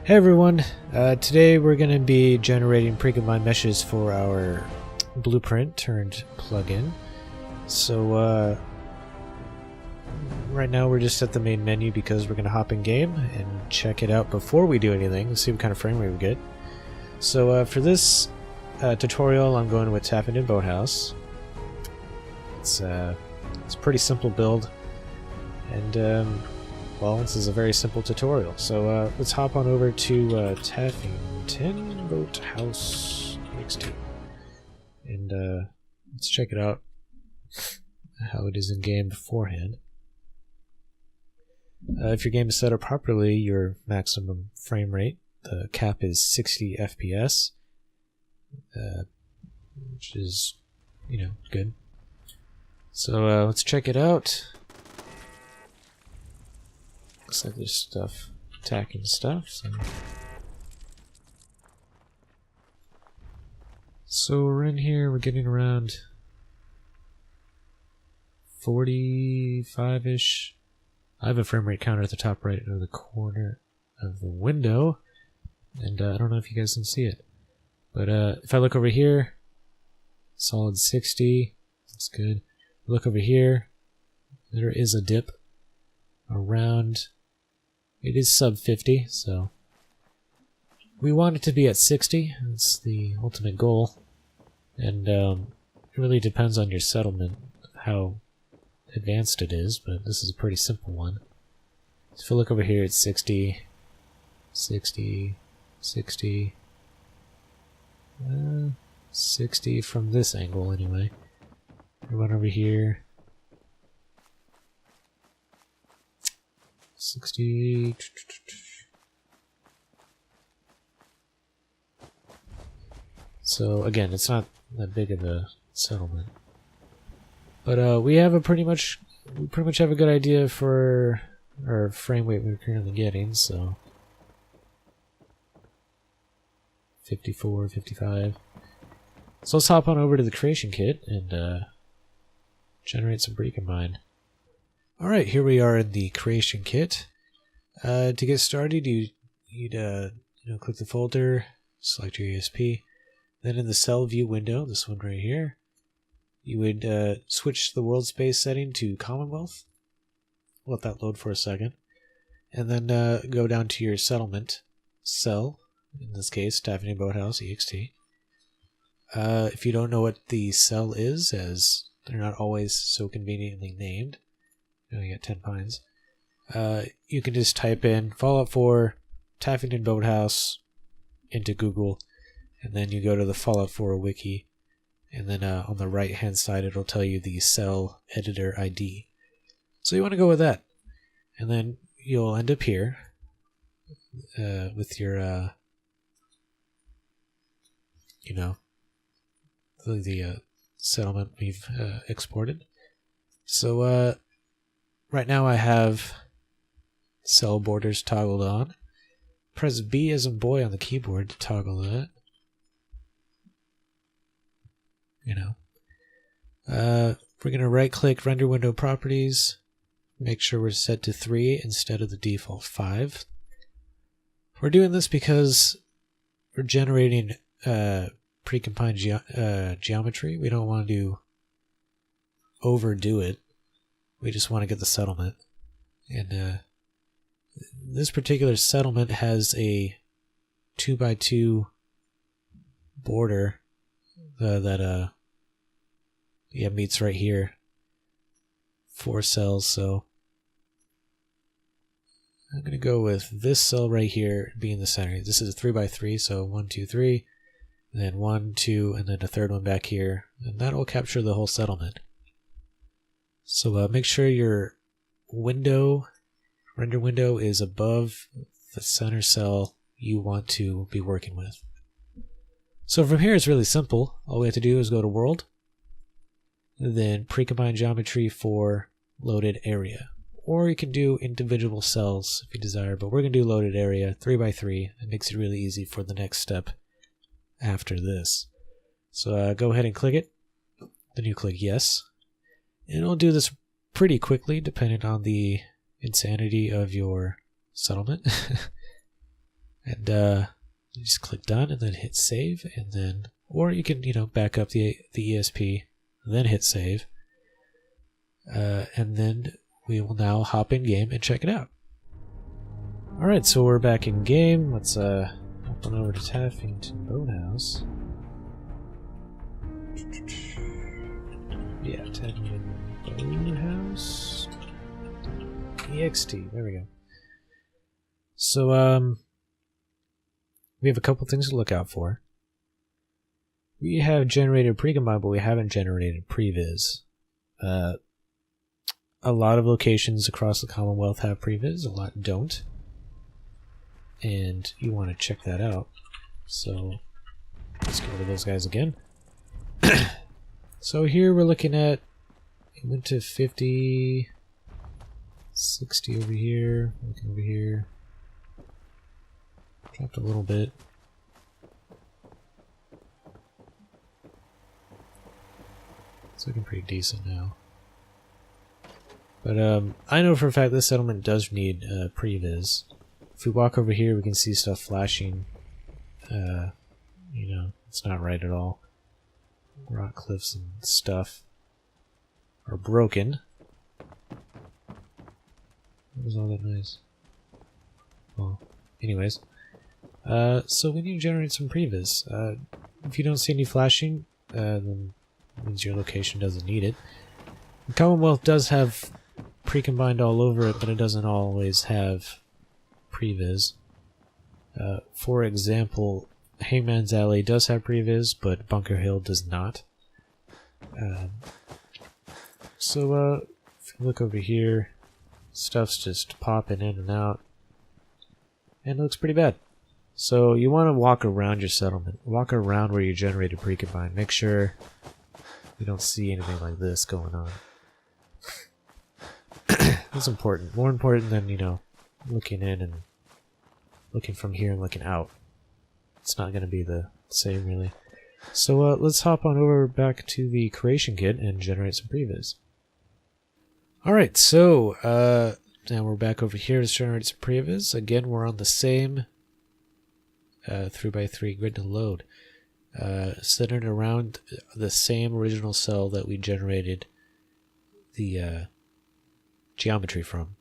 Hey everyone, today we're going to be generating precombined meshes for our blueprint turned plugin. So right now we're just at the main menu because we're going to hop in game and check it out before we do anything and see what kind of frame rate we get. So for this tutorial I'm going with Tapping Boathouse. It's a pretty simple build, and well, this is a very simple tutorial, so let's hop on over to Tapping Boathouse XT, and let's check it out how it is in game beforehand. If your game is set up properly, your maximum frame rate, the cap is 60 FPS, which is, good. So let's check it out. Looks like there's stuff, attacking stuff. So we're in here, we're getting around 45-ish. I have a frame rate counter at the top right of the corner of the window, and I don't know if you guys can see it. But if I look over here, solid 60, that's good. Look over here, there is a dip around. It is sub 50, so we want it to be at 60. That's the ultimate goal. And it really depends on your settlement, how advanced it is, but this is a pretty simple one. So if you look over here, it's 60, 60, 60, 60 from this angle anyway. Run over here. 60. So again, it's not that big of a settlement, but we pretty much have a good idea for our frame rate we're currently getting. So 54, 55. So let's hop on over to the creation kit and generate some Precombined. Alright, here we are in the creation kit. To get started, you'd click the folder, select your ESP, then in the cell view window, this one right here, you would switch the world space setting to Commonwealth. Let that load for a second, and then go down to your settlement cell, in this case, Tapping Boathouse EXT. If you don't know what the cell is, as they're not always so conveniently named, you got 10 pines. You can just type in Fallout 4 Tapping Boathouse into Google, and then you go to the Fallout 4 wiki, and then on the right hand side it'll tell you the cell editor ID. So you want to go with that, and then you'll end up here with your the settlement we've exported. So right now I have cell borders toggled on. Press B as in boy on the keyboard to toggle that. We're going to right click render window properties. Make sure we're set to 3 instead of the default 5. We're doing this because we're generating precombined geometry. We don't want to overdo it. We just want to get the settlement. And this particular settlement has a 2x2 border that meets right here. 4 cells, so I'm going to go with this cell right here being the center. This is a 3x3, so 1, 2, 3, and then 1, 2, and then a third one back here, and that will capture the whole settlement. So make sure your render window is above the center cell you want to be working with. So from here it's really simple. All we have to do is go to World, and then Precombined Geometry for Loaded Area. Or you can do individual cells if you desire, but we're going to do Loaded Area 3x3. It makes it really easy for the next step after this. So go ahead and click it. Then you click Yes. And it'll do this pretty quickly depending on the insanity of your settlement. And you just click done and then hit save, and then, or you can, back up the ESP, then hit save, and then we will now hop in game and check it out. Alright, so we're back in game. Let's hop on over to Taffington Boathouse. Yeah, Taffington Boathouse. EXT, there we go. So, we have a couple things to look out for. We have generated Precombined, but we haven't generated Previs. A lot of locations across the Commonwealth have Previs, a lot don't. And you want to check that out. So let's get rid of those guys again. So here we're looking at, it went to 50, 60 over here, looking over here. Dropped a little bit. It's looking pretty decent now. But I know for a fact this settlement does need previs. If we walk over here, we can see stuff flashing. It's not right at all. Rock cliffs and stuff are broken. What was all that noise? Well, anyways. So we need to generate some previs. If you don't see any flashing, then it means your location doesn't need it. The Commonwealth does have Precombined all over it, but it doesn't always have previs. For example, Hangman's Alley does have previs, but Bunker Hill does not. So if you look over here, stuff's just popping in and out, and it looks pretty bad. So you want to walk around your settlement. Walk around where you generated Precombined. Make sure you don't see anything like this going on. That's important. More important than, looking in and looking from here and looking out. It's not going to be the same, really. So let's hop on over back to the creation kit and generate some previs. Alright, so now we're back over here to generate some previs. Again, we're on the same 3x3 grid to load. Centered around the same original cell that we generated the geometry from.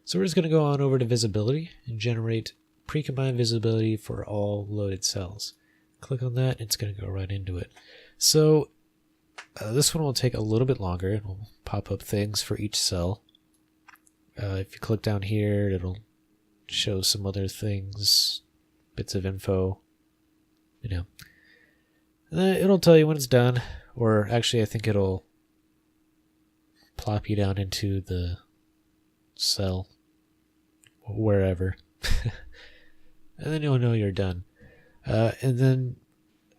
So we're just going to go on over to visibility and generate Precombined visibility for all loaded cells. Click on that, it's going to go right into it. So this one will take a little bit longer. It will pop up things for each cell. If you click down here, it'll show some other things, bits of info, And then it'll tell you when it's done, or actually I think it'll plop you down into the cell, wherever. And then you'll know you're done. And then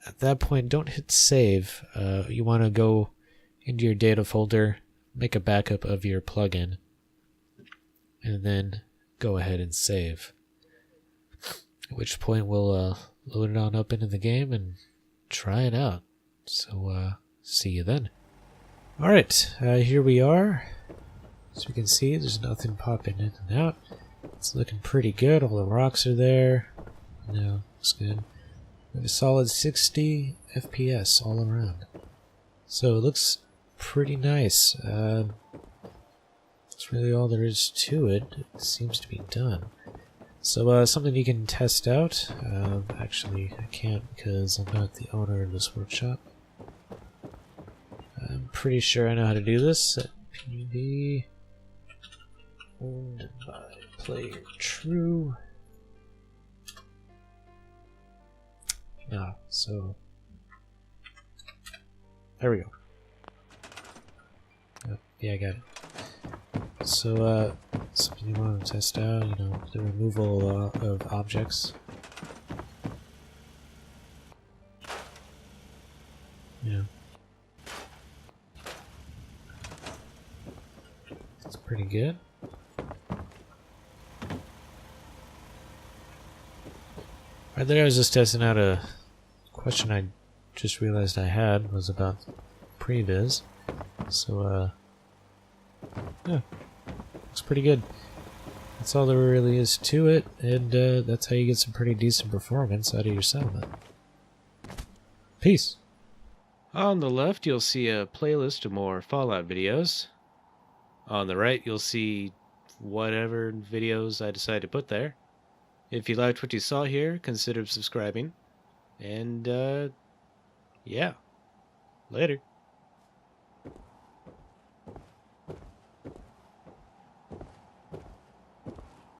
at that point, don't hit save. You want to go into your data folder, make a backup of your plugin, and then go ahead and save. At which point we'll load it on up into the game and try it out. So see you then. Alright, here we are. As we can see, there's nothing popping in and out. It's looking pretty good. All the rocks are there. No, looks good. We have a solid 60 FPS all around. So it looks pretty nice. That's really all there is to it. It seems to be done. So something you can test out. Actually, I can't because I'm not the owner of this workshop. I'm pretty sure I know how to do this. Set PB owned by player true. So there we go. Yeah, I got it. So something you want to test out, the removal of objects. It's pretty good. Right there, I was just testing out a question I just realized I had was about previs. So yeah, looks pretty good. That's all there really is to it, and that's how you get some pretty decent performance out of your settlement. Peace. On the left, you'll see a playlist of more Fallout videos. On the right, you'll see whatever videos I decide to put there. If you liked what you saw here, consider subscribing. And, yeah. Later.